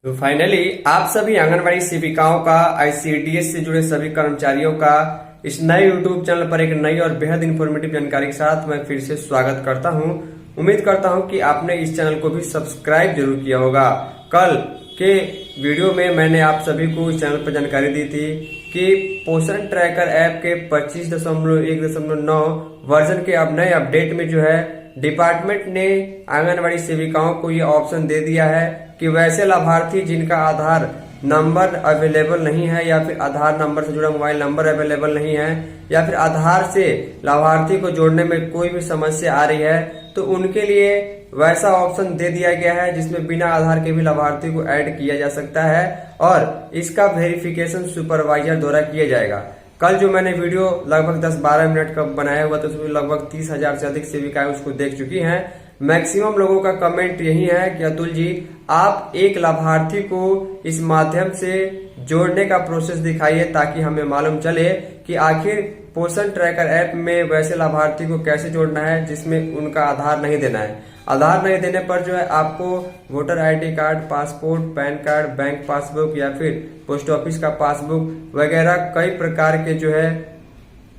तो फाइनली आप सभी आंगनबाड़ी सेविकाओं का आईसीडीएस से जुड़े सभी कर्मचारियों का इस नए यूट्यूब चैनल पर एक नई और बेहद इंफॉर्मेटिव जानकारी के साथ मैं फिर से स्वागत करता हूं। उम्मीद करता हूं कि आपने इस चैनल को भी सब्सक्राइब जरूर किया होगा। कल के वीडियो में मैंने आप सभी को इस चैनल पर जानकारी दी थी कि पोषण ट्रैकर ऐप के 25.1.9 वर्जन के अब नए अपडेट में जो है डिपार्टमेंट ने आंगनबाड़ी सेविकाओं को ये ऑप्शन दे दिया है कि वैसे लाभार्थी जिनका आधार नंबर अवेलेबल नहीं है या फिर आधार नंबर से जुड़ा मोबाइल नंबर अवेलेबल नहीं है या फिर आधार से लाभार्थी को जोड़ने में कोई भी समस्या आ रही है तो उनके लिए वैसा ऑप्शन दे दिया गया है जिसमें बिना आधार के भी लाभार्थी को ऐड किया जा सकता है और इसका वेरिफिकेशन सुपरवाइजर द्वारा किया जाएगा। कल जो मैंने वीडियो लगभग 10-12 मिनट का बनाया हुआ था उसमें लगभग 30,000 से अधिक सेविकाएं उसको देख चुकी हैं। मैक्सिमम लोगों का कमेंट यही है कि अतुल जी आप एक लाभार्थी को इस माध्यम से जोड़ने का प्रोसेस दिखाइए ताकि हमें मालूम चले कि आखिर पोषण ट्रैकर ऐप में वैसे लाभार्थी को कैसे जोड़ना है जिसमें उनका आधार नहीं देना है। आधार नहीं देने पर जो है आपको voter ID card, passport, pan card, bank passbook या फिर पोस्ट ऑफिस का पासबुक वगैरह कई प्रकार के जो है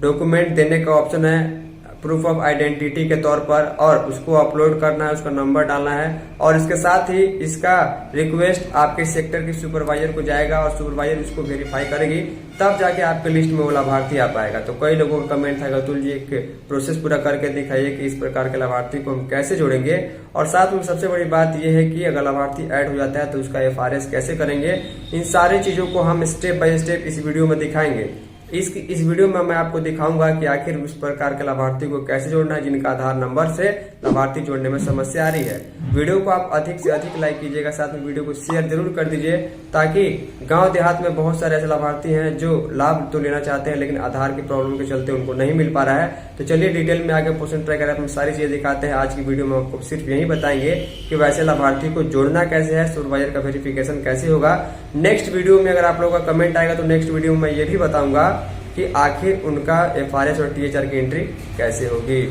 डॉक्यूमेंट देने का ऑप्शन है प्रूफ ऑफ आइडेंटिटी के तौर पर और उसको अपलोड करना है, उसका नंबर डालना है और इसके साथ ही इसका रिक्वेस्ट आपके सेक्टर के सुपरवाइजर को जाएगा और सुपरवाइजर इसको वेरीफाई करेगी तब जाके आपके लिस्ट में वो लाभार्थी आ पाएगा। तो कई लोगों का कमेंट था अतुल जी एक प्रोसेस पूरा करके दिखाइए कि इस प्रकार के लाभार्थी को हम कैसे जोड़ेंगे और साथ में सबसे बड़ी बात यह है कि अगर लाभार्थी ऐड हो जाता है तो उसका FRS कैसे करेंगे। इन सारी चीजों को हम स्टेप बाय स्टेप इस वीडियो में दिखाएंगे। इस वीडियो में मैं आपको दिखाऊंगा कि आखिर उस प्रकार के लाभार्थी को कैसे जोड़ना है जिनका आधार नंबर से लाभार्थी जोड़ने में समस्या आ रही है। वीडियो को आप अधिक से अधिक लाइक कीजिएगा, साथ में वीडियो को शेयर जरूर कर दीजिए ताकि गांव देहात में बहुत सारे ऐसे लाभार्थी हैं जो लाभ तो लेना चाहते हैं लेकिन आधार की प्रॉब्लम के चलते उनको नहीं मिल पा रहा है। तो चलिए डिटेल में आगे पोषण ट्रैकर ऐप में सारी चीजें दिखाते हैं। आज की वीडियो में आपको सिर्फ यही बताएंगे कि वैसे लाभार्थी को जोड़ना कैसे है, सुपरवाइजर का वेरिफिकेशन कैसे होगा। नेक्स्ट वीडियो में अगर आप लोगों का कमेंट आएगा तो नेक्स्ट वीडियो में मैं ये भी बताऊंगा कि आखिर उनका FRS और THR की एंट्री कैसे होगी।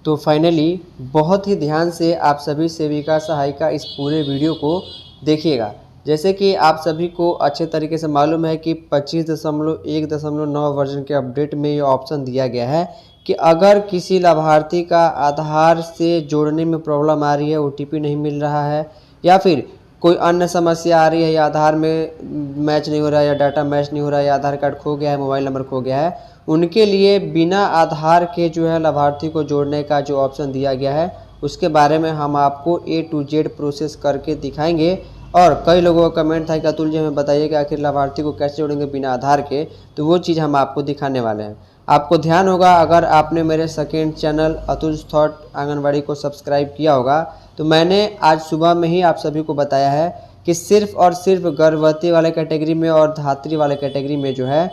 तो फाइनली बहुत ही ध्यान से आप सभी सेविका सहायिका इस पूरे वीडियो को देखिएगा। जैसे कि आप सभी को अच्छे तरीके से मालूम है कि 25.1.9 वर्जन के अपडेट में ये ऑप्शन दिया गया है कि अगर किसी लाभार्थी का आधार से जोड़ने में प्रॉब्लम आ रही है, OTP नहीं मिल रहा है या फिर कोई अन्य समस्या आ रही है या आधार में मैच नहीं हो रहा है या डाटा मैच नहीं हो रहा है या आधार कार्ड खो गया है, मोबाइल नंबर खो गया है, उनके लिए बिना आधार के जो है लाभार्थी को जोड़ने का जो ऑप्शन दिया गया है उसके बारे में हम आपको A to Z प्रोसेस करके दिखाएंगे। और कई लोगों का कमेंट था कि अतुल जी हमें बताइए कि आखिर लाभार्थी को कैसे जोड़ेंगे बिना आधार के, तो वो चीज़ हम आपको दिखाने वाले हैं। आपको ध्यान होगा अगर आपने मेरे second channel Atul thought anganwadi को सब्सक्राइब किया होगा तो मैंने आज सुबह में ही आप सभी को बताया है कि सिर्फ और सिर्फ गर्भवती वाले कैटेगरी में और धात्री वाले कैटेगरी में जो है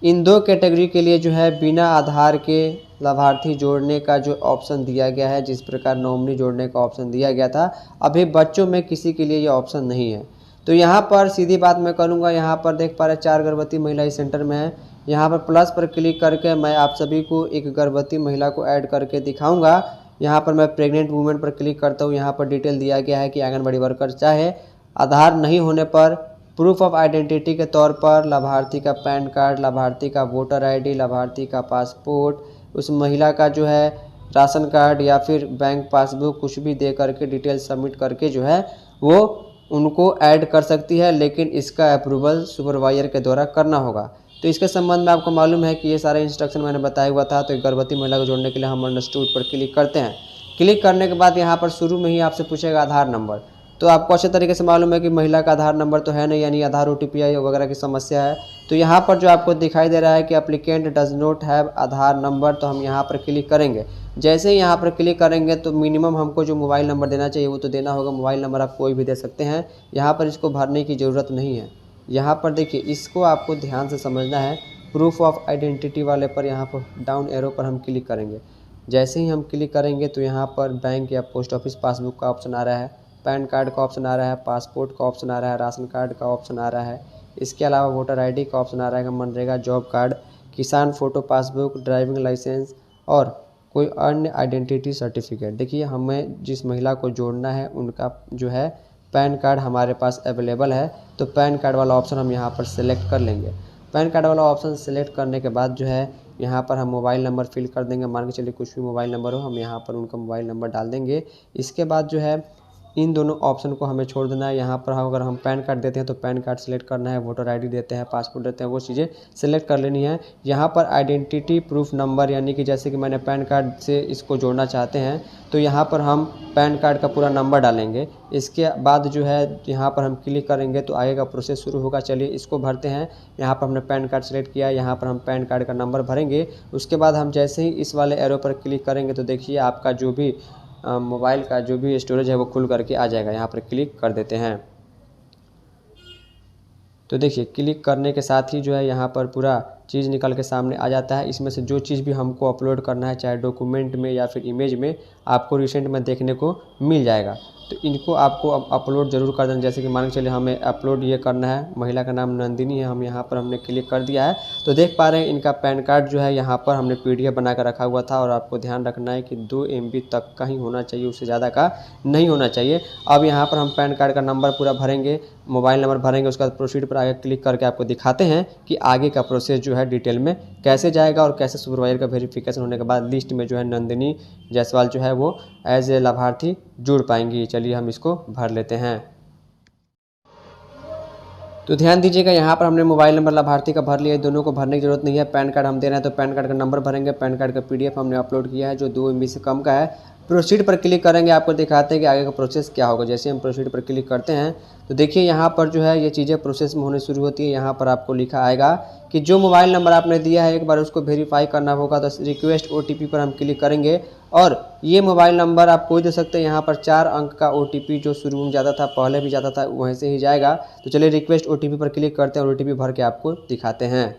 इन दो कैटेगरी के लिए जो है बिना आधार के लाभार्थी जोड़ने का जो ऑप्शन दिया गया है, जिस प्रकार नॉमिनी जोड़ने का ऑप्शन दिया गया था, अभी बच्चों में किसी के लिए ये ऑप्शन नहीं है। तो यहाँ पर सीधी बात मैं करूँगा, यहाँ पर देख पा रहे 4 गर्भवती महिला इस सेंटर में है। यहाँ पर प्लस पर क्लिक करके मैं आप सभी को एक गर्भवती महिला को ऐड करके दिखाऊँगा। यहाँ पर मैं प्रेग्नेंट वूमेन पर क्लिक करता हूँ। यहाँ पर डिटेल दिया गया है कि आंगनबाड़ी वर्कर चाहे आधार नहीं होने पर प्रूफ ऑफ आइडेंटिटी के तौर पर लाभार्थी का पैन कार्ड, लाभार्थी का वोटर आईडी, लाभार्थी का पासपोर्ट, उस महिला का जो है राशन कार्ड या फिर बैंक पासबुक कुछ भी दे करके डिटेल सबमिट करके जो है वो उनको ऐड कर सकती है, लेकिन इसका अप्रूवल सुपरवाइजर के द्वारा करना होगा। तो इसके संबंध में आपको मालूम है कि ये सारे इंस्ट्रक्शन मैंने बताया हुआ था। तो एक गर्भवती महिला को जोड़ने के लिए हम अंडरस्टूड पर क्लिक करते हैं। क्लिक करने के बाद यहाँ पर शुरू में ही आपसे पूछेगा आधार नंबर। तो आपको अच्छे तरीके से मालूम है कि महिला का आधार नंबर तो है नहीं, यानी आधार OTP वगैरह की समस्या है। तो यहाँ पर जो आपको दिखाई दे रहा है कि applicant does not have Aadhaar number, तो हम यहाँ पर क्लिक करेंगे। जैसे ही यहाँ पर क्लिक करेंगे तो मिनिमम हमको जो मोबाइल नंबर देना चाहिए वो तो देना होगा। मोबाइल नंबर आप कोई भी दे सकते हैं, यहाँ पर इसको भरने की ज़रूरत नहीं है। यहाँ पर देखिए, इसको आपको ध्यान से समझना है। प्रूफ ऑफ आइडेंटिटी वाले पर यहाँ पर डाउन एरो पर हम क्लिक करेंगे। जैसे ही हम क्लिक करेंगे तो यहाँ पर बैंक या पोस्ट ऑफिस पासबुक का ऑप्शन आ रहा है, पैन कार्ड का ऑप्शन आ रहा है, पासपोर्ट का ऑप्शन आ रहा है, राशन कार्ड का ऑप्शन आ रहा है। इसके अलावा वोटर आईडी का ऑप्शन आ रहा है, मनरेगा जॉब कार्ड, किसान फ़ोटो पासबुक, ड्राइविंग लाइसेंस और कोई अन्य आइडेंटिटी सर्टिफिकेट। देखिए, हमें जिस महिला को जोड़ना है उनका जो है पैन कार्ड हमारे पास अवेलेबल है, तो पैन कार्ड वाला ऑप्शन हम यहाँ पर सेलेक्ट कर लेंगे। पैन कार्ड वाला ऑप्शन सेलेक्ट करने के बाद जो है यहाँ पर हम मोबाइल नंबर फिल कर देंगे। मान के चलिए कुछ भी मोबाइल नंबर हो, हम यहाँ पर उनका मोबाइल नंबर डाल देंगे। इसके बाद जो है इन दोनों ऑप्शन को हमें छोड़ देना है। यहाँ पर अगर हम पैन कार्ड देते हैं तो पैन कार्ड सेलेक्ट करना है, वोटर आईडी देते हैं, पासपोर्ट देते हैं, वो चीज़ें सेलेक्ट कर लेनी है। यहाँ पर आइडेंटिटी प्रूफ नंबर, यानी कि जैसे कि मैंने पैन कार्ड से इसको जोड़ना चाहते हैं तो यहाँ पर हम पैन कार्ड का पूरा नंबर डालेंगे। इसके बाद जो है यहाँ पर हम क्लिक करेंगे तो आगे का प्रोसेस शुरू होगा। चलिए इसको भरते हैं। यहाँ पर हमने पैन कार्ड सेलेक्ट किया, यहाँ पर हम पैन कार्ड का नंबर भरेंगे। उसके बाद हम जैसे ही इस वाले एरो पर क्लिक करेंगे तो देखिए आपका जो भी मोबाइल का जो भी स्टोरेज है वो खुल करके आ जाएगा। यहाँ पर क्लिक कर देते हैं तो देखिए क्लिक करने के साथ ही जो है यहाँ पर पूरा चीज़ निकल के सामने आ जाता है। इसमें से जो चीज़ भी हमको अपलोड करना है, चाहे डॉक्यूमेंट में या फिर इमेज में, आपको रिसेंट में देखने को मिल जाएगा। तो इनको आपको अपलोड ज़रूर कर देना। जैसे कि मान के चलिए हमें अपलोड ये करना है, महिला का नाम नंदिनी है, हम यहाँ पर हमने क्लिक कर दिया है। तो देख पा रहे हैं इनका पैन कार्ड जो है यहाँ पर हमने PDF बना कर रखा हुआ था। और आपको ध्यान रखना है कि 2 MB तक का ही होना चाहिए, उससे ज़्यादा का नहीं होना चाहिए। अब यहाँ पर हम पैन कार्ड का नंबर पूरा भरेंगे, मोबाइल नंबर भरेंगे। उसके बाद प्रोसीड पर आगे क्लिक करके आपको दिखाते हैं कि आगे का प्रोसेस जो है डिटेल में कैसे जाएगा और कैसे सुपरवाइजर का वेरिफिकेशन होने के बाद लिस्ट में जो है नंदिनी जायसवाल जो है वो एज ए लाभार्थी जुड़ पाएंगी। चलिए हम इसको भर लेते हैं। तो ध्यान दीजिएगा यहाँ पर हमने मोबाइल नंबर लाभार्थी का भर लिया है, दोनों को भरने की जरूरत नहीं है। पैन कार्ड हम दे रहे हैं तो पैन कार्ड का नंबर भरेंगे। पैन कार्ड का PDF हमने अपलोड किया है जो 2 MB से कम का है। प्रोसीड पर क्लिक करेंगे, आपको दिखाते हैं कि आगे का प्रोसेस क्या होगा। जैसे हम प्रोसीड पर क्लिक करते हैं तो देखिए यहाँ पर जो है ये चीज़ें प्रोसेस में होने शुरू होती है। यहाँ पर आपको लिखा आएगा कि जो मोबाइल नंबर आपने दिया है एक बार उसको वेरीफाई करना होगा। तो रिक्वेस्ट OTP पर हम क्लिक करेंगे और ये मोबाइल नंबर आप कोई दे सकते हैं। यहाँ पर 4 अंक का OTP जो शुरू में जाता था, पहले भी जाता था, वहीं से ही जाएगा। तो चलिए रिक्वेस्ट OTP पर क्लिक करते हैं और OTP भर के आपको दिखाते हैं।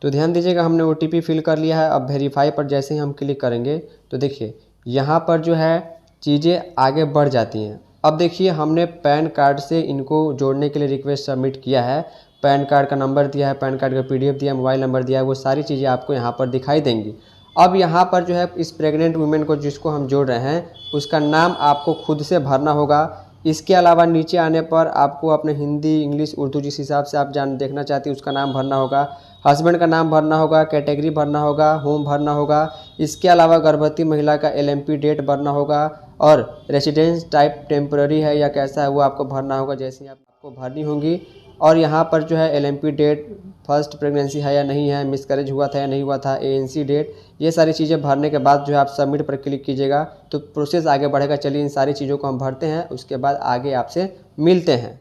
तो ध्यान दीजिएगा हमने OTP फिल कर लिया है। अब वेरीफाई पर जैसे ही हम क्लिक करेंगे तो देखिए यहाँ पर जो है चीज़ें आगे बढ़ जाती हैं। अब देखिए हमने पैन कार्ड से इनको जोड़ने के लिए रिक्वेस्ट सबमिट किया है, पैन कार्ड का नंबर दिया है, पैन कार्ड का PDF दिया है, मोबाइल नंबर दिया है, वो सारी चीज़ें आपको यहाँ पर दिखाई देंगी। अब यहाँ पर जो है इस प्रेग्नेंट वुमेन को जिसको हम जोड़ रहे हैं उसका नाम आपको खुद से भरना होगा। इसके अलावा नीचे आने पर आपको अपने हिंदी, इंग्लिश, उर्दू जिस हिसाब से आप देखना चाहते हैं उसका नाम भरना होगा। हस्बैंड का नाम भरना होगा, कैटेगरी भरना होगा, होम भरना होगा। इसके अलावा गर्भवती महिला का LMP डेट भरना होगा और रेसिडेंस टाइप टेम्पररी है या कैसा है वो आपको भरना होगा। जैसे आपको भरनी होंगी। और यहाँ पर जो है LMP डेट, फर्स्ट प्रेगनेंसी है या नहीं है, मिसकैरेज हुआ था या नहीं हुआ था, ANC डेट, ये सारी चीज़ें भरने के बाद जो है आप सबमिट पर क्लिक कीजिएगा तो प्रोसेस आगे बढ़ेगा। चलिए इन सारी चीज़ों को हम भरते हैं, उसके बाद आगे आपसे मिलते हैं।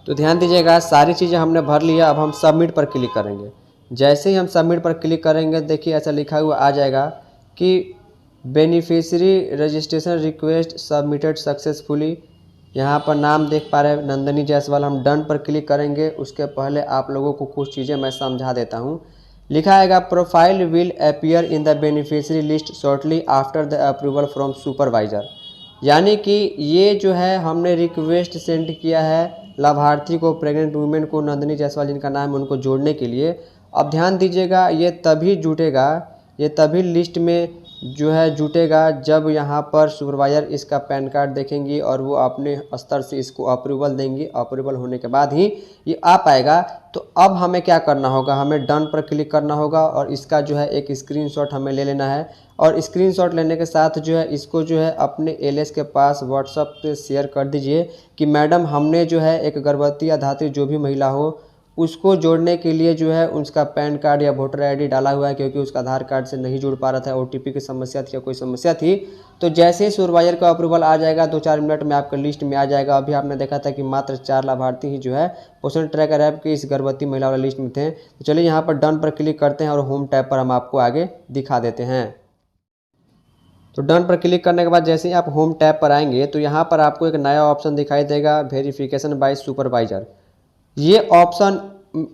तो ध्यान दीजिएगा सारी चीज़ें हमने भर लिया। अब हम सबमिट पर क्लिक करेंगे। जैसे ही हम सबमिट पर क्लिक करेंगे देखिए ऐसा लिखा हुआ आ जाएगा कि beneficiary registration request submitted successfully. यहाँ पर नाम देख पा रहे हैं नंदिनी जायसवाल। हम डन पर क्लिक करेंगे। उसके पहले आप लोगों को कुछ चीज़ें मैं समझा देता हूँ। लिखा आएगा profile will appear in the beneficiary list shortly after the approval from supervisor. यानी कि ये जो है हमने रिक्वेस्ट सेंड किया है लाभार्थी को, प्रेग्नेंट वुमेन को, नंदिनी जायसवाल जिनका नाम है उनको जोड़ने के लिए। अब ध्यान दीजिएगा ये तभी जुटेगा, ये तभी लिस्ट में जो है जुटेगा जब यहाँ पर सुपरवाइजर इसका पैन कार्ड देखेंगी और वो अपने स्तर से इसको अप्रूवल देंगी। अप्रूवल होने के बाद ही ये आ पाएगा। तो अब हमें क्या करना होगा, हमें डन पर क्लिक करना होगा और इसका जो है एक स्क्रीनशॉट हमें ले लेना है। और स्क्रीनशॉट लेने के साथ जो है इसको जो है अपने LS के पास व्हाट्सएप पे शेयर कर दीजिए कि मैडम हमने जो है एक गर्भवती या धात्री जो भी महिला हो उसको जोड़ने के लिए जो है उसका पैन कार्ड या वोटर ID डाला हुआ है, क्योंकि उसका आधार कार्ड से नहीं जुड़ पा रहा था, OTP की समस्या थी या कोई समस्या थी। तो जैसे ही सुपरवाइजर का अप्रूवल आ जाएगा 2-4 मिनट में आपका लिस्ट में आ जाएगा। अभी आपने देखा था कि मात्र 4 लाभार्थी ही जो है पोषण ट्रैकर ऐप के इस गर्भवती महिला वाले लिस्ट में थे। तो चलिए यहाँ पर डन पर क्लिक करते हैं और होम टैब पर हम आपको आगे दिखा देते हैं। तो डन पर क्लिक करने के बाद जैसे ही आप होम टैब पर आएंगे तो यहाँ पर आपको एक नया ऑप्शन दिखाई देगा, वेरिफिकेशन बाय सुपरवाइजर। ये ऑप्शन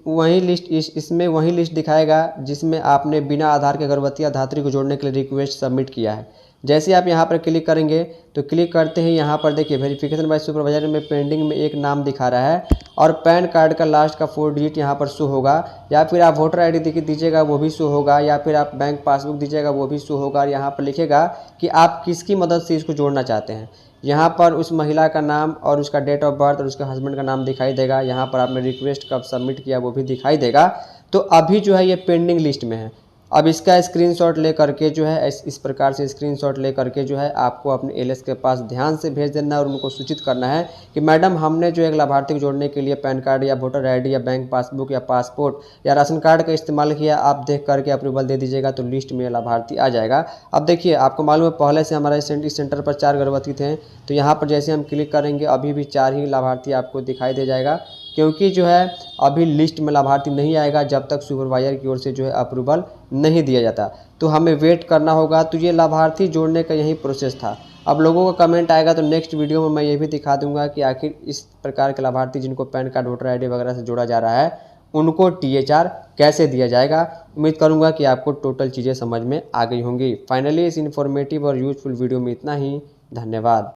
वही लिस्ट इसमें वही लिस्ट दिखाएगा जिसमें आपने बिना आधार के गर्भवती या धात्री को जोड़ने के लिए रिक्वेस्ट सबमिट किया है। जैसे आप यहाँ पर क्लिक करेंगे तो क्लिक करते ही यहाँ पर देखिए वेरिफिकेशन बाय सुपरवाइजर में पेंडिंग में एक नाम दिखा रहा है और पैन कार्ड का लास्ट का 4 डिजिट यहाँ पर शो होगा, या फिर आप वोटर ID दीजिएगा वो भी शो होगा, या फिर आप बैंक पासबुक दीजिएगा वो भी शो होगा। और यहाँ पर लिखेगा कि आप किसकी मदद से इसको जोड़ना चाहते हैं। यहाँ पर उस महिला का नाम और उसका डेट ऑफ बर्थ और उसके हस्बैंड का नाम दिखाई देगा। यहाँ पर आपने रिक्वेस्ट कब सबमिट किया वो भी दिखाई देगा। तो अभी जो है ये पेंडिंग लिस्ट में है। अब इसका स्क्रीनशॉट ले करके जो है इस प्रकार से स्क्रीनशॉट ले करके जो है आपको अपने एलएस के पास ध्यान से भेज देना है और उनको सूचित करना है कि मैडम हमने जो एक लाभार्थी को जोड़ने के लिए पैन कार्ड या वोटर आईडी या बैंक पासबुक या पासपोर्ट या राशन कार्ड का इस्तेमाल किया, आप देख करके अप्रूवल दे दीजिएगा तो लिस्ट में लाभार्थी आ जाएगा। अब देखिए आपको मालूम है पहले से हमारे इस सेंटर पर 4 गर्भवती थे, तो यहाँ पर जैसे हम क्लिक करेंगे अभी भी 4 ही लाभार्थी आपको दिखाई दे जाएगा, क्योंकि जो है अभी लिस्ट में लाभार्थी नहीं आएगा जब तक सुपरवाइजर की ओर से जो है अप्रूवल नहीं दिया जाता। तो हमें वेट करना होगा। तो ये लाभार्थी जोड़ने का यही प्रोसेस था। अब लोगों का कमेंट आएगा तो नेक्स्ट वीडियो में मैं ये भी दिखा दूंगा कि आखिर इस प्रकार के लाभार्थी जिनको पैन कार्ड वोटर आईडी वगैरह से जोड़ा जा रहा है उनको THR कैसे दिया जाएगा। उम्मीद करूंगा कि आपको टोटल चीज़ें समझ में आ गई होंगी। फाइनली इस इन्फॉर्मेटिव और यूजफुल वीडियो में इतना ही। धन्यवाद।